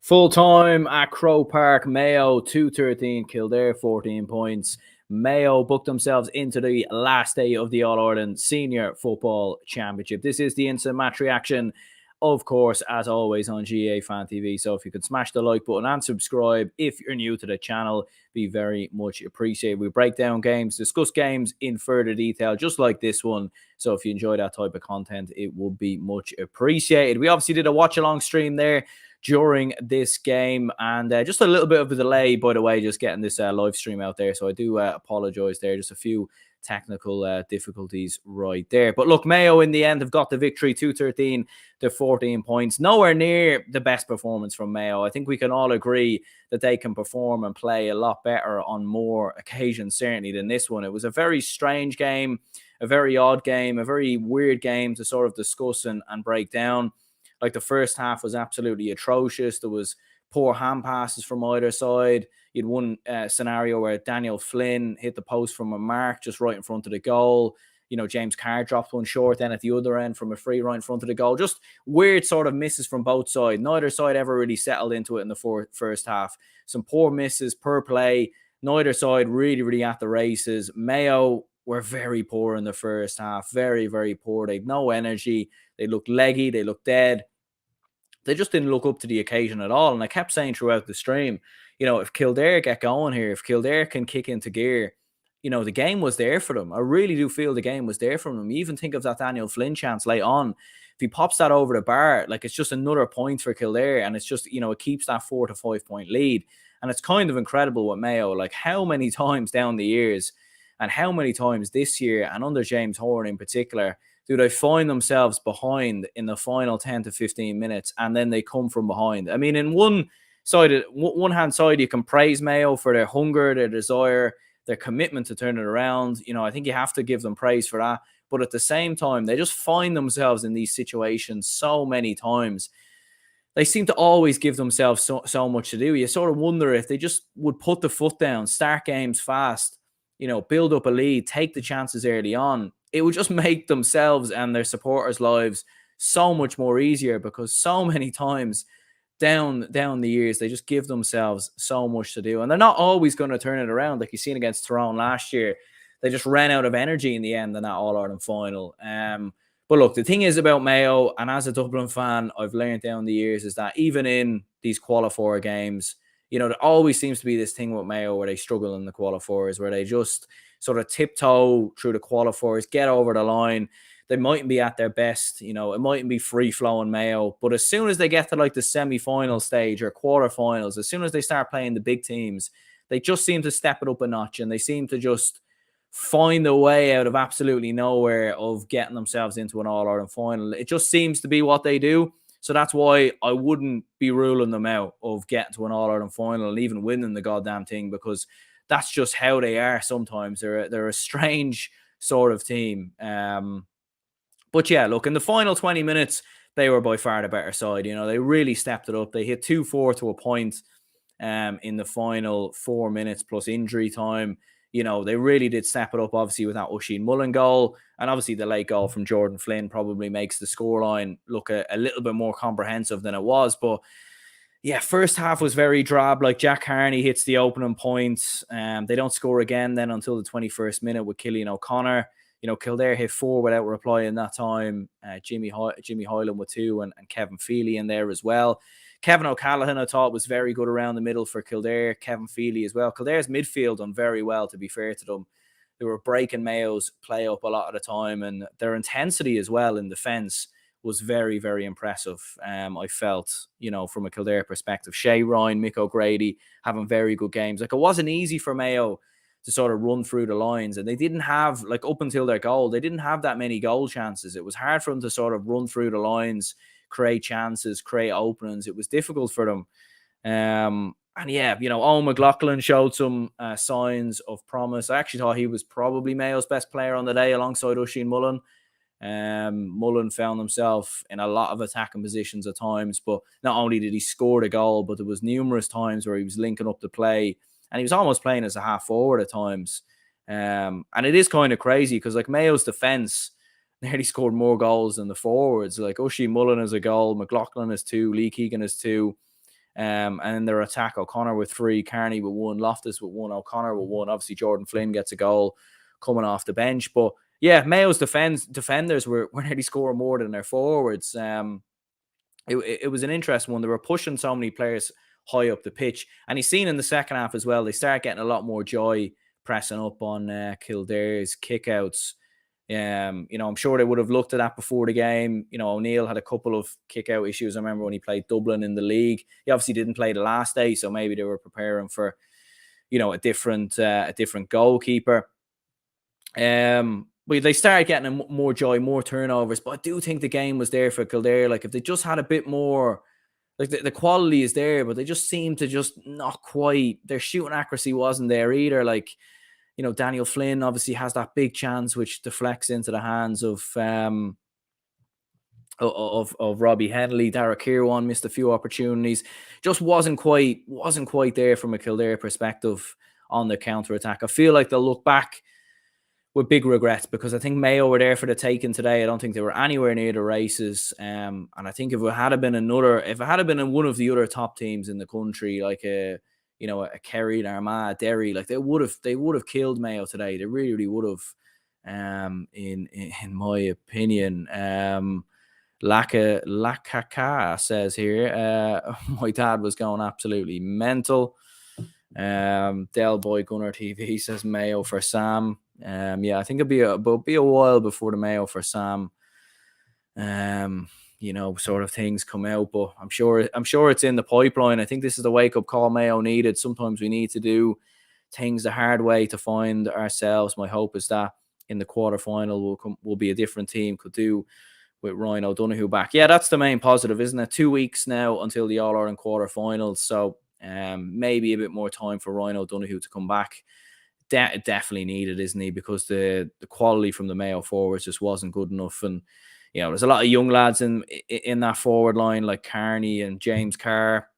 Full time at Croke Park, Mayo 213, Kildare 14 points. Mayo booked themselves into the last day of the All Ireland Senior Football Championship. This is the instant match reaction, of course, as always on GAA Fan TV. So if you could smash the like button and subscribe if you're new to the channel, be very much appreciated. We break down games, discuss games in further detail, just like this one. So if you enjoy that type of content, it would be much appreciated. We obviously did a watch along stream there during this game, and just a little bit of a delay, by the way, just getting this live stream out there, so I do apologize there. Just a few technical difficulties right there, but look, Mayo in the end have got the victory, 213 to 14 points. Nowhere near the best performance from Mayo. I think we can all agree that they can perform and play a lot better on more occasions, certainly, than this one. It was a very strange game, a very odd game, a very weird game to sort of discuss and break down. Like, the first half was absolutely atrocious. There was poor hand passes from either side. You had one scenario where Daniel Flynn hit the post from a mark just right in front of the goal. You know, James Carr dropped one short then at the other end from a free right in front of the goal. Just weird sort of misses from both sides. Neither side ever really settled into it in the first half. Some poor misses per play. Neither side really at the races. Mayo were very poor in the first half. Very, very poor. They had no energy. They looked leggy. They looked dead. They just didn't look up to the occasion at all. And I kept saying throughout the stream, you know, if Kildare get going here, if Kildare can kick into gear, you know, the game was there for them. I really do feel the game was there for them. You even think of that Daniel Flynn chance late on. If he pops that over the bar, like, it's just another point for Kildare. And it's just, you know, it keeps that 4 to 5 point lead. And it's kind of incredible with Mayo, like how many times down the years and how many times this year and under James Horan in particular, do they find themselves behind in the final 10 to 15 minutes and then they come from behind? I mean, in one hand side, you can praise Mayo for their hunger, their desire, their commitment to turn it around. You know, I think you have to give them praise for that. But at the same time, they just find themselves in these situations so many times. They seem to always give themselves so much to do. You sort of wonder if they just would put the foot down, start games fast, you know, build up a lead, take the chances early on. It would just make themselves and their supporters' lives so much more easier, because so many times down the years, they just give themselves so much to do. And they're not always going to turn it around. Like you seen against Tyrone last year, they just ran out of energy in the end in that All-Ireland final. But look, the thing is about Mayo, and as a Dublin fan, I've learned down the years, is that even in these qualifier games, you know, there always seems to be this thing with Mayo where they struggle in the qualifiers, where they just sort of tiptoe through the qualifiers, get over the line. They mightn't be at their best, you know, it mightn't be free-flowing Mayo, but as soon as they get to like the semi-final stage or quarterfinals, as soon as they start playing the big teams, they just seem to step it up a notch, and they seem to just find a way out of absolutely nowhere of getting themselves into an All-Ireland final. It just seems to be what they do. So that's why I wouldn't be ruling them out of getting to an All-Ireland final and even winning the goddamn thing, because that's just how they are sometimes. They're a strange sort of team. But yeah, look, in the final 20 minutes, they were by far the better side. You know, they really stepped it up. They hit 2-4 to a point in the final 4 minutes plus injury time. You know, they really did step it up, obviously, with that Oisin Mullen goal. And obviously the late goal from Jordan Flynn probably makes the scoreline look a little bit more comprehensive than it was. But yeah, first half was very drab. Like, Jack Harney hits the opening point. They don't score again then until the 21st minute with Cillian O'Connor. You know, Kildare hit 4 without reply in that time. Jimmy Hyland with 2 and Kevin Feely in there as well. Kevin O'Callaghan, I thought, was very good around the middle for Kildare. Kevin Feely as well. Kildare's midfield done very well, to be fair to them. They were breaking Mayo's play up a lot of the time, and their intensity as well in defence was very, very impressive. I felt, you know, from a Kildare perspective. Shay Ryan, Mick O'Grady having very good games. Like, it wasn't easy for Mayo to sort of run through the lines, and they didn't have, like, up until their goal, they didn't have that many goal chances. It was hard for them to sort of run through the lines, create chances, create openings. It was difficult for them. And yeah, you know, Owen McLaughlin showed some signs of promise. I actually thought he was probably Mayo's best player on the day alongside Oisin Mullen. Mullen found himself in a lot of attacking positions at times, but not only did he score the goal, but there was numerous times where he was linking up the play, and he was almost playing as a half forward at times. And it is kind of crazy because, like, Mayo's defense nearly scored more goals than the forwards. Like, Oisin Mullen has a goal, McLaughlin has 2, Lee Keegan has 2. And in their attack, O'Connor with 3, Carney with 1, Loftus with 1, O'Connor with 1. Obviously, Jordan Flynn gets a goal coming off the bench. But yeah, Mayo's defenders were nearly scoring more than their forwards. It was an interesting one. They were pushing so many players high up the pitch. And he's seen in the second half as well, they start getting a lot more joy pressing up on Kildare's kickouts. I'm sure they would have looked at that before the game. O'Neill had a couple of kick-out issues. I remember when he played Dublin in the league. He obviously didn't play the last day, so maybe they were preparing for, a different goalkeeper. But they started getting more joy, more turnovers. But I do think the game was there for Kildare. Like, if they just had a bit more, like the quality is there, but they just seem to just not quite. Their shooting accuracy wasn't there either. Like, Daniel Flynn obviously has that big chance which deflects into the hands of Robbie Henley. Derek Kirwan missed a few opportunities. Just wasn't quite there from a Kildare perspective on the counter attack. I feel like they'll look back with big regrets because I think Mayo were there for the taking today. I don't think they were anywhere near the races. And I think if it had been in one of the other top teams in the country, like a Kerry, an Armagh, Derry, like they would have killed Mayo today. They really, really would have. In my opinion, Lakaka says here, my dad was going absolutely mental. Del Boy Gunner TV says Mayo for Sam. I think it'll be a while before the Mayo for Sam. Sort of things come out, but I'm sure it's in the pipeline. I think this is the wake up call Mayo needed. Sometimes we need to do things the hard way to find ourselves. My hope is that in the quarterfinal will be a different team, could do with Ryan O'Donoghue back. Yeah, that's the main positive, isn't it? 2 weeks now until the All-Ireland quarterfinals, so maybe a bit more time for Ryan O'Donoghue to come back. Definitely needed, isn't he? Because the quality from the Mayo forwards just wasn't good enough. And there's a lot of young lads in that forward line, like Carney and James Carr.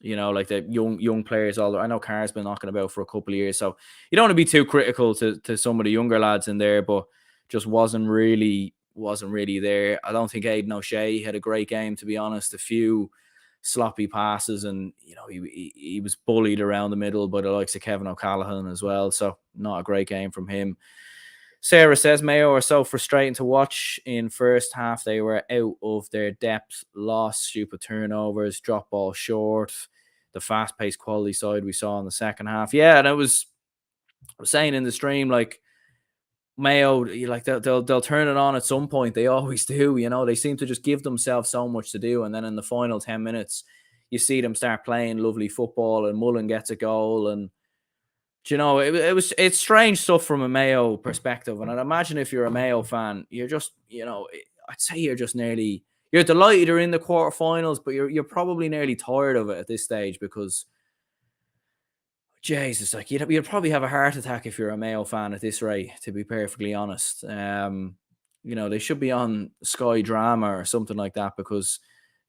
Like the young players. I know Carr's been knocking about for a couple of years, so you don't want to be too critical to some of the younger lads in there, but just wasn't really there. I don't think Aidan O'Shea had a great game, to be honest. A few sloppy passes, and he was bullied around the middle by the likes of Kevin O'Callaghan as well, so not a great game from him. Sarah says Mayo are so frustrating to watch. In first half they were out of their depth, lost stupid turnovers, drop ball short, the fast-paced quality side we saw in the second half. Yeah, and I was saying in the stream, like, Mayo, like they'll turn it on at some point. They always do. They seem to just give themselves so much to do, and then in the final 10 minutes, you see them start playing lovely football, and Mullen gets a goal, and it's strange stuff from a Mayo perspective. And I'd imagine if you're a Mayo fan, you're just I'd say you're delighted you're in the quarterfinals, but you're probably nearly tired of it at this stage because, Jesus, like you'd probably have a heart attack if you're a Mayo fan at this rate, to be perfectly honest. They should be on Sky Drama or something like that because,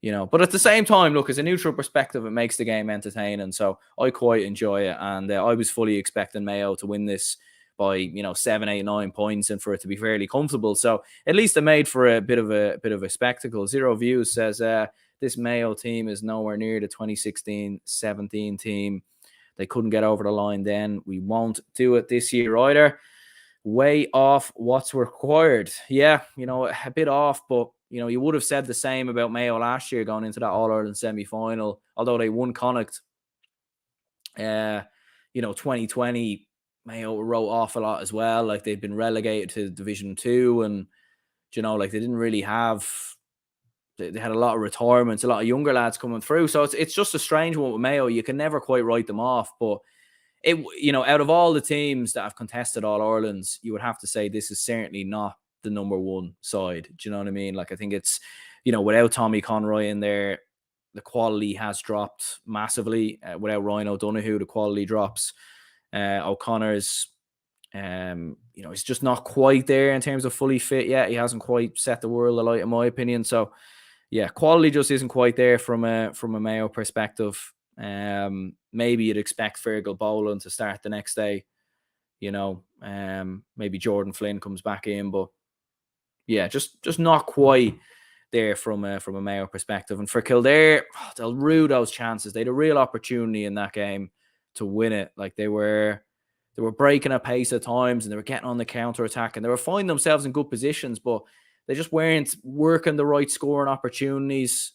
but at the same time, look, as a neutral perspective, it makes the game entertaining. So I quite enjoy it. And I was fully expecting Mayo to win this by, 7, 8, 9 points and for it to be fairly comfortable. So at least it made for a bit of a spectacle. Zero Views says this Mayo team is nowhere near the 2016-17 team. They couldn't get over the line then. We won't do it this year either. Way off what's required. Yeah, a bit off, but, you would have said the same about Mayo last year going into that All-Ireland semi-final, although they won Connacht. 2020, Mayo wrote off a lot as well. Like, they'd been relegated to Division 2 and, like they didn't really have... They had a lot of retirements, a lot of younger lads coming through. So it's just a strange one with Mayo. You can never quite write them off. But, out of all the teams that have contested All-Irelands, you would have to say this is certainly not the number one side. Do you know what I mean? Like, I think it's, without Tommy Conroy in there, the quality has dropped massively. Without Ryan O'Donoghue, the quality drops. O'Connor's... he's just not quite there in terms of fully fit yet. He hasn't quite set the world alight, in my opinion. So, yeah, quality just isn't quite there from a Mayo perspective. Maybe you'd expect Fergal Boland to start the next day. Maybe Jordan Flynn comes back in, but yeah, just not quite there from a Mayo perspective. And for Kildare, they'll rue those chances. They had a real opportunity in that game to win it. Like they were breaking a pace at times, and they were getting on the counter attack, and they were finding themselves in good positions, but they just weren't working the right scoring opportunities.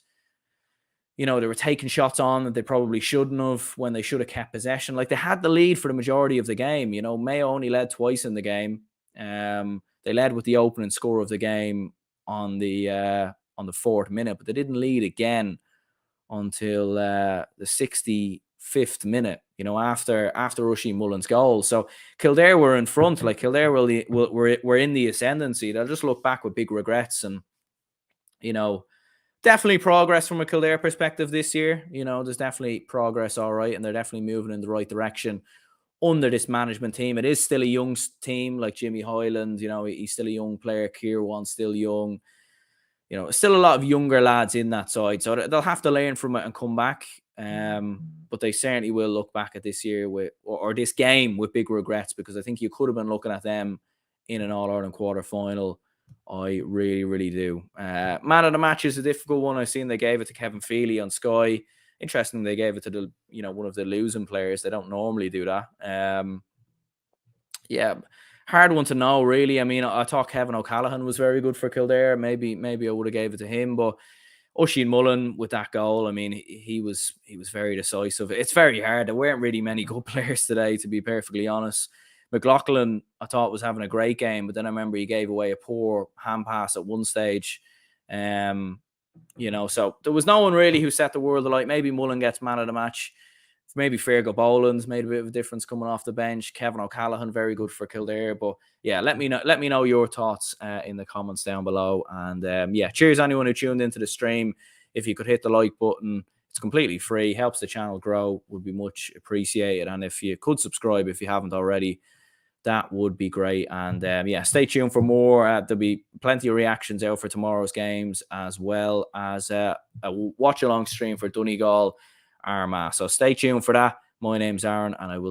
They were taking shots on that they probably shouldn't have, when they should have kept possession. Like they had the lead for the majority of the game. Mayo only led twice in the game. They led with the opening score of the game on the 4th minute, but they didn't lead again until the 65th minute, after Oisin Mullen's goal. So Kildare were in front. Like Kildare were in the ascendancy. They'll just look back with big regrets. And, definitely progress from a Kildare perspective this year. There's definitely progress, all right, and they're definitely moving in the right direction under this management team. It is still a young team, like Jimmy Hyland, he's still a young player. Kieran's still young. Still a lot of younger lads in that side. So they'll have to learn from it and come back. But they certainly will look back at this year or this game with big regrets, because I think you could have been looking at them in an All-Ireland quarter-final. I really, really do. Man of the match is a difficult one. I've seen they gave it to Kevin Feely on Sky. Interesting, they gave it to one of the losing players. They don't normally do that. Yeah, hard one to know, really. I mean, I thought Kevin O'Callaghan was very good for Kildare. Maybe I would have gave it to him, but Oisin Mullen with that goal, I mean, he was very decisive. It's very hard. There weren't really many good players today, to be perfectly honest. McLaughlin, I thought, was having a great game, but then I remember he gave away a poor hand pass at one stage. So there was no one really who set the world alight. Maybe Mullen gets man of the match. Maybe Fergal Boland's made a bit of a difference coming off the bench. Kevin O'Callaghan, very good for Kildare. But yeah, let me know your thoughts in the comments down below. And cheers anyone who tuned into the stream. If you could hit the like button, it's completely free, helps the channel grow, would be much appreciated. And if you could subscribe if you haven't already, that would be great. And stay tuned for more. There'll be plenty of reactions out for tomorrow's games, as well as a watch along stream for Donegal Armagh. So stay tuned for that. My name's Aaron, and I will